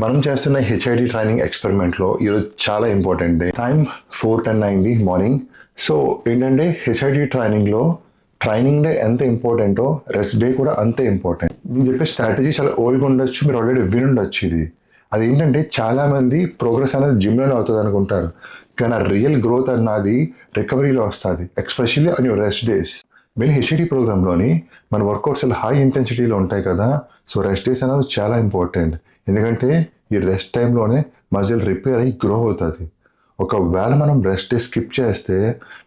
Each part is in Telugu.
మనం చేస్తున్న హెచ్ఐడి ట్రైనింగ్ ఎక్స్పెరిమెంట్లో ఈరోజు చాలా ఇంపార్టెంట్ డే. టైం 4:10 అయింది మార్నింగ్. సో ఏంటంటే హెచ్ఐడి ట్రైనింగ్ డే ఎంత ఇంపార్టెంటో రెస్ట్ డే కూడా అంతే ఇంపార్టెంట్. నేను చెప్పే స్ట్రాటజీ చాలా ఓల్డ్గా ఉండొచ్చు, మీరు ఆల్రెడీ వినుండొచ్చు. ఇది అదేంటంటే చాలామంది ప్రోగ్రెస్ అనేది జిమ్లోనే అవుతుంది అనుకుంటారు, కానీ ఆ రియల్ గ్రోత్ అన్నది రికవరీలో వస్తుంది, especially on your rest days. Main HID ప్రోగ్రాంలోని మన వర్కౌట్స్ హై ఇంటెన్సిటీలో ఉంటాయి కదా. సో రెస్ట్ డేస్ అనేది చాలా ఇంపార్టెంట్, ఎందుకంటే ఈ రెస్ట్ టైంలోనే మజిల్ రిపేర్ అయ్యి గ్రో అవుతుంది. ఒకవేళ మనం రెస్ట్ డే స్కిప్ చేస్తే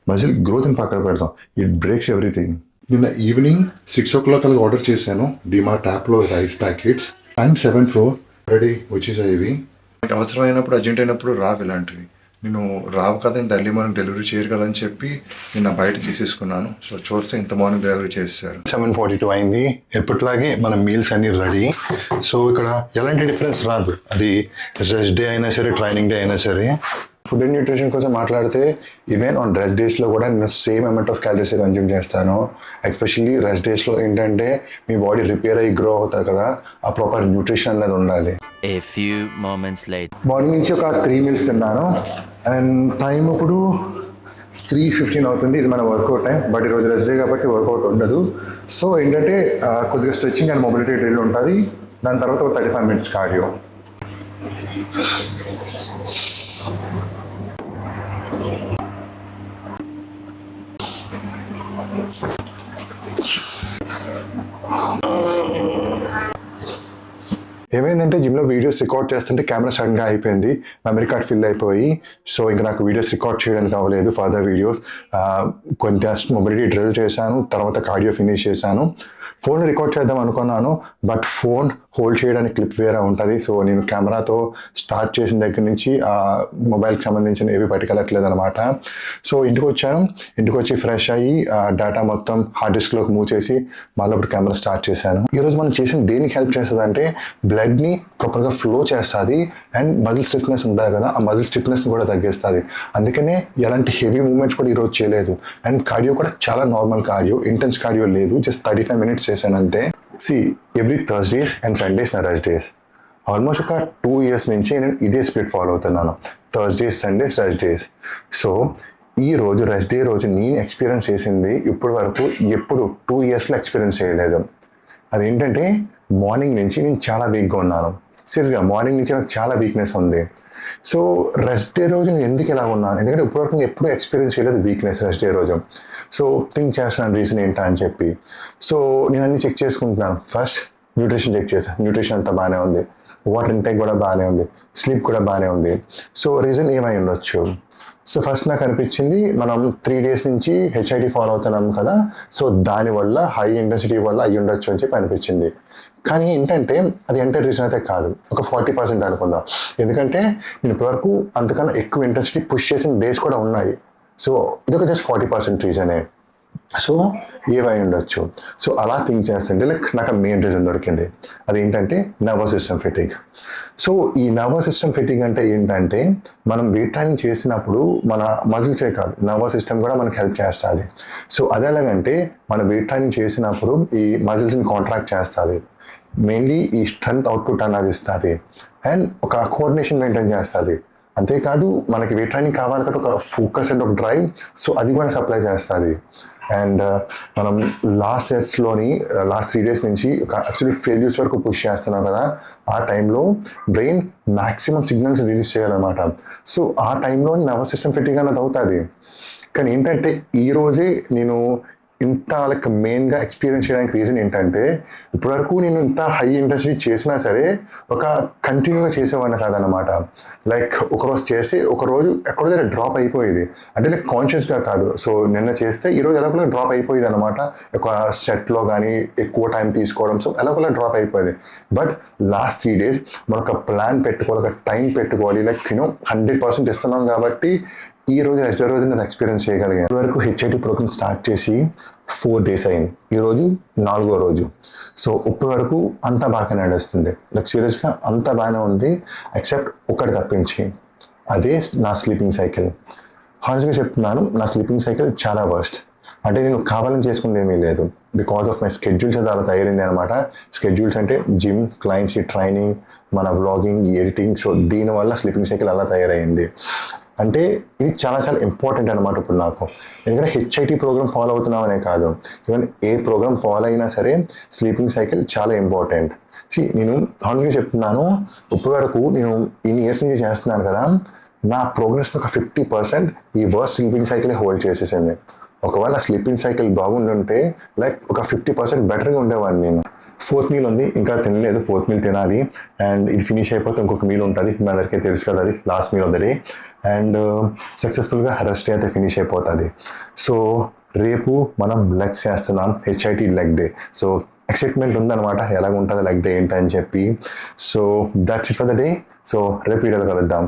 మజిల్ గ్రోత్ని పక్కన పెడతాం, ఇట్ బ్రేక్స్ ఎవ్రీథింగ్. నిన్న ఈవినింగ్ 6 o'clock అలాగ ఆర్డర్ చేశాను డిమార్ట్ యాప్లో రైస్ ప్యాకెట్స్. టైం 7:04 రెడీ వచ్చేసాయి. ఇవి అవసరమైనప్పుడు అర్జెంట్ అయినప్పుడు రావు ఇలాంటివి. నేను రావు కదా, ఇంత ఎర్లీ మార్నింగ్ డెలివరీ చేయరు కదా అని చెప్పి నిన్న బయట తీసేసుకున్నాను. సో చూస్తే ఇంత మార్నింగ్ డెలివరీ చేస్తారు. 7:42 అయింది. ఎప్పటిలాగే మన మీల్స్ అన్ని రెడీ. సో ఇక్కడ ఎలాంటి డిఫరెన్స్ రాదు, అది రెస్ట్ డే అయినా సరే ట్రైనింగ్ డే అయినా సరే. ఫుడ్ అండ్ న్యూట్రిషన్ కోసం మాట్లాడితే ఈవెన్ ఆన్ రెస్ట్ డేస్లో కూడా నేను same amount of calories consume చేస్తాను. ఎస్పెషల్లీ రెస్ట్ డేస్లో ఏంటంటే మీ బాడీ రిపేర్ అయ్యి గ్రో అవుతుంది కదా, ఆ ప్రాపర్ న్యూట్రిషన్ అనేది ఉండాలి. మార్నింగ్ నుంచి ఒక 3 meals తిన్నాను అండ్ టైం ఇప్పుడు 3:15 అవుతుంది. ఇది మన వర్కౌట్ టైం, బట్ ఈరోజు రెస్ట్ డే కాబట్టి వర్కౌట్ ఉండదు. సో ఏంటంటే కొద్దిగా స్ట్రెచ్చింగ్ అండ్ మొబిలిటీ డ్రిల్ ఉంటుంది. దాని తర్వాత ఒక 35 minutes కార్డియో. ఏమైందంటే జిమ్లో వీడియోస్ రికార్డ్ చేస్తుంటే కెమెరా సడన్గా అయిపోయింది, మెమరీ కార్డ్ ఫిల్ అయిపోయి. సో ఇంకా నాకు వీడియోస్ రికార్డ్ చేయడానికి అవ్వలేదు, ఫర్దర్ వీడియోస్. కొంత మొబిలిటీ డ్రిల్ చేశాను, తర్వాత కార్డియో ఫినిష్ చేశాను. ఫోన్ రికార్డ్ చేద్దాం అనుకున్నాను, బట్ ఫోన్ హోల్డ్ చేయడానికి క్లిప్ వేరే ఉంటుంది. సో నేను కెమెరాతో స్టార్ట్ చేసిన దగ్గర నుంచి మొబైల్కి సంబంధించిన ఏవి పట్టుకెళ్ళట్లేదు అనమాట. సో ఇంటికి వచ్చాను, ఇంటికి వచ్చి ఫ్రెష్ అయ్యి డేటా మొత్తం హార్డ్ డిస్క్లోకి మూవ్ చేసి మళ్ళీ ఇప్పుడు కెమెరా స్టార్ట్ చేశాను. ఈరోజు మనం చేసిన దేనికి హెల్ప్ చేస్తుంది అంటే బ్లడ్ని ప్రాపర్గా ఫ్లో చేస్తుంది అండ్ మజిల్ స్టిఫ్నెస్ ఉంటుంది కదా, ఆ మజిల్ స్టిఫ్నెస్ని కూడా తగ్గిస్తుంది. అందుకనే ఎలాంటి హెవీ మూవ్మెంట్స్ కూడా ఈరోజు చేయలేదు. అండ్ కార్డియో కూడా చాలా నార్మల్ కార్డియో, ఇంటెన్స్ కార్డియో లేదు, జస్ట్ 35 minutes చేశాను అంతే. ఎవ్రీ థర్స్డేస్ అండ్ సండేస్ నా రెస్ట్ డేస్. ఆల్మోస్ట్ ఒక 2 years నుంచి నేను ఇదే స్ప్లిట్ ఫాలో అవుతున్నాను, Thursdays Sundays rest days. So ఈ రోజు రెస్ట్ డే రోజు నేను ఎక్స్పీరియన్స్ చేసింది ఇప్పటి వరకు ఎప్పుడు 2 yearsలో ఎక్స్పీరియన్స్ చేయలేదు. అదేంటంటే మార్నింగ్ నుంచి నేను చాలా వీక్గా ఉన్నాను. సీరియస్గా మార్నింగ్ నుంచి నాకు చాలా వీక్నెస్ ఉంది. సో రెస్ట్ డే రోజు నేను ఎందుకు ఇలా ఉన్నాను, ఎందుకంటే ఇప్పటివరకు నేను ఎప్పుడూ ఎక్స్పీరియన్స్ చేయలేదు వీక్నెస్ రెస్ట్ డే రోజు. సో థింక్ చేస్తున్నాను రీజన్ ఏంటా అని చెప్పి. సో నేను అన్ని చెక్ చేసుకుంటున్నాను. ఫస్ట్ న్యూట్రిషన్ చెక్ చేశాను, న్యూట్రిషన్ అంతా బాగానే ఉంది, వాటర్ ఇంటేక్ కూడా బాగానే ఉంది, స్లీప్ కూడా బాగానే ఉంది. సో రీజన్ ఏమై ఉండొచ్చు. సో ఫస్ట్ నాకు అనిపించింది మనం 3 days నుంచి హెచ్ఐడి ఫాలో అవుతున్నాం కదా, సో దానివల్ల హై ఇంటెన్సిటీ వల్ల అయ్యి ఉండొచ్చు అని చెప్పి అనిపించింది. కానీ ఏంటంటే అది ఎంటైర్ రీజన్ అయితే కాదు, ఒక 40% అనుకుందాం. ఎందుకంటే నేను ఇప్పటివరకు అంతకన్నా ఎక్కువ ఇంటెన్సిటీ పుష్ చేసిన డేస్ కూడా ఉన్నాయి. సో ఇదొక జస్ట్ 40% రీజనే. సో ఏవై ఉండొచ్చు. సో అలా థింక్ చేస్తుంటే నాకు మెయిన్ రీజన్ దొరికింది, అదేంటంటే నర్వస్ సిస్టమ్ ఫెటిగ్. సో ఈ నర్వస్ సిస్టమ్ ఫెటిగ్ అంటే ఏంటంటే మనం వెయిట్ ట్రైనింగ్ చేసినప్పుడు మన మజిల్సే కాదు, నర్వస్ సిస్టమ్ కూడా మనకు హెల్ప్ చేస్తుంది. సో అది ఎలాగంటే మన వెయిట్ ట్రైనింగ్ చేసినప్పుడు ఈ మజిల్స్ని కాంట్రాక్ట్ చేస్తుంది, మెయిన్లీ ఈ స్ట్రెంత్ అవుట్పుట్ అన్నది ఇస్తుంది అండ్ ఒక కోఆర్డినేషన్ మెయింటైన్ చేస్తుంది. అంతేకాదు మనకి వెయిట్ ట్రైనింగ్ కావాలి కదా, ఒక ఫోకస్ అండ్ ఒక డ్రైవ్, సో అది కూడా సప్లై చేస్తుంది. అండ్ మనం లాస్ట్ 3 days నుంచి ఒక అబ్సల్యూట్ ఫెయిల్యూర్స్ వరకు పుష్ చేస్తున్నాం కదా, ఆ టైంలో బ్రెయిన్ మ్యాక్సిమం సిగ్నల్స్ రిలీజ్ చేయాలన్నమాట. సో ఆ టైంలో నర్వస్ సిస్టమ్ ఫెటిగ్ అన్నది అవుతుంది. కానీ ఏంటంటే ఈరోజే నేను ఇంత మెయిన్గా ఎక్స్పీరియన్స్ చేయడానికి రీజన్ ఏంటంటే ఇప్పటివరకు నేను ఇంత హై ఇంటెన్సిటీ చేసినా సరే ఒక కంటిన్యూగా చేసేవాడిని కాదనమాట. ఒకరోజు చేసి ఒకరోజు ఎక్కడో దగ్గర డ్రాప్ అయిపోయేది, అంటే కాన్షియస్గా కాదు. సో నిన్న చేస్తే ఈరోజు ఎలాగోలా డ్రాప్ అయిపోయేది అనమాట, ఒక సెట్లో కానీ ఎక్కువ టైం తీసుకోవడం, సో ఎలాగోలా డ్రాప్ అయిపోయేది. బట్ లాస్ట్ 3 days మనం ఒక ప్లాన్ పెట్టుకోవాలి, ఒక టైం పెట్టుకోవాలి, 100% ఇస్తున్నాం కాబట్టి ఈ రోజు రెస్ట్ రోజు నేను ఎక్స్పీరియన్స్ చేయగలిగాను. ఇప్పటివరకు హెచ్ఐటి ప్రోగ్రామ్ స్టార్ట్ చేసి 4 days అయింది, ఈరోజు 4వ రోజు. సో ఇప్పటి వరకు అంతా బాగా నడుస్తుంది, సీరియస్గా అంతా బాగానే ఉంది, ఎక్సెప్ట్ ఒకటి తప్పించి, అదే నా స్లీపింగ్ సైకిల్. హానెస్ట్గా చెప్తున్నాను, నా స్లీపింగ్ సైకిల్ చాలా వర్స్ట్. అంటే నేను కావాలని చేసుకుంది ఏమీ లేదు, బికాస్ ఆఫ్ మై స్కెడ్యూల్స్ అయితే అలా తయారైంది అనమాట. స్కెడ్యూల్స్ అంటే జిమ్, క్లయింట్స్ ట్రైనింగ్, మన వ్లాగింగ్, ఎడిటింగ్. సో దీనివల్ల స్లీపింగ్ సైకిల్ అలా తయారైంది. అంటే ఇది చాలా చాలా ఇంపార్టెంట్ అనమాట ఇప్పుడు నాకు. ఎందుకంటే హెచ్ఐటి ప్రోగ్రామ్ ఫాలో అవుతున్నామనే కాదు, ఈవెన్ ఏ ప్రోగ్రామ్ ఫాలో అయినా సరే స్లీపింగ్ సైకిల్ చాలా ఇంపార్టెంట్. నేను హానెస్ట్గా చెప్తున్నాను, ఇప్పటి వరకు నేను ఇన్ని ఇయర్స్ నుంచి చేస్తున్నాను కదా, నా ప్రోగ్రెస్ ఒక 50% ఈ వర్స్ట్ స్లీపింగ్ సైకిల్ హోల్డ్ చేసేసింది. ఒకవేళ స్లీపింగ్ సైకిల్ బాగుండుంటే లైక్ ఒక 50% బెటర్గా ఉండేవాడిని నేను. 4th మీల్ ఉంది, ఇంకా తినలేదు, 4th మీల్ తినాలి. అండ్ ఇది ఫినిష్ అయిపోతే ఇంకొక మీల్ ఉంటుంది, మీ అందరికీ తెలుసు కదా, అది last meal of the day. And సక్సెస్ఫుల్గా రెస్ట్ డే అయితే ఫినిష్ అయిపోతుంది. సో రేపు మనం లెగ్స్ చేస్తున్నాం, HIT leg day. So excitement ఉందన్నమాట, ఎలాగ ఉంటుంది లెగ్ డే ఏంటని చెప్పి. So that's it for the day. So రేపు వీడియోలో కలుద్దాం.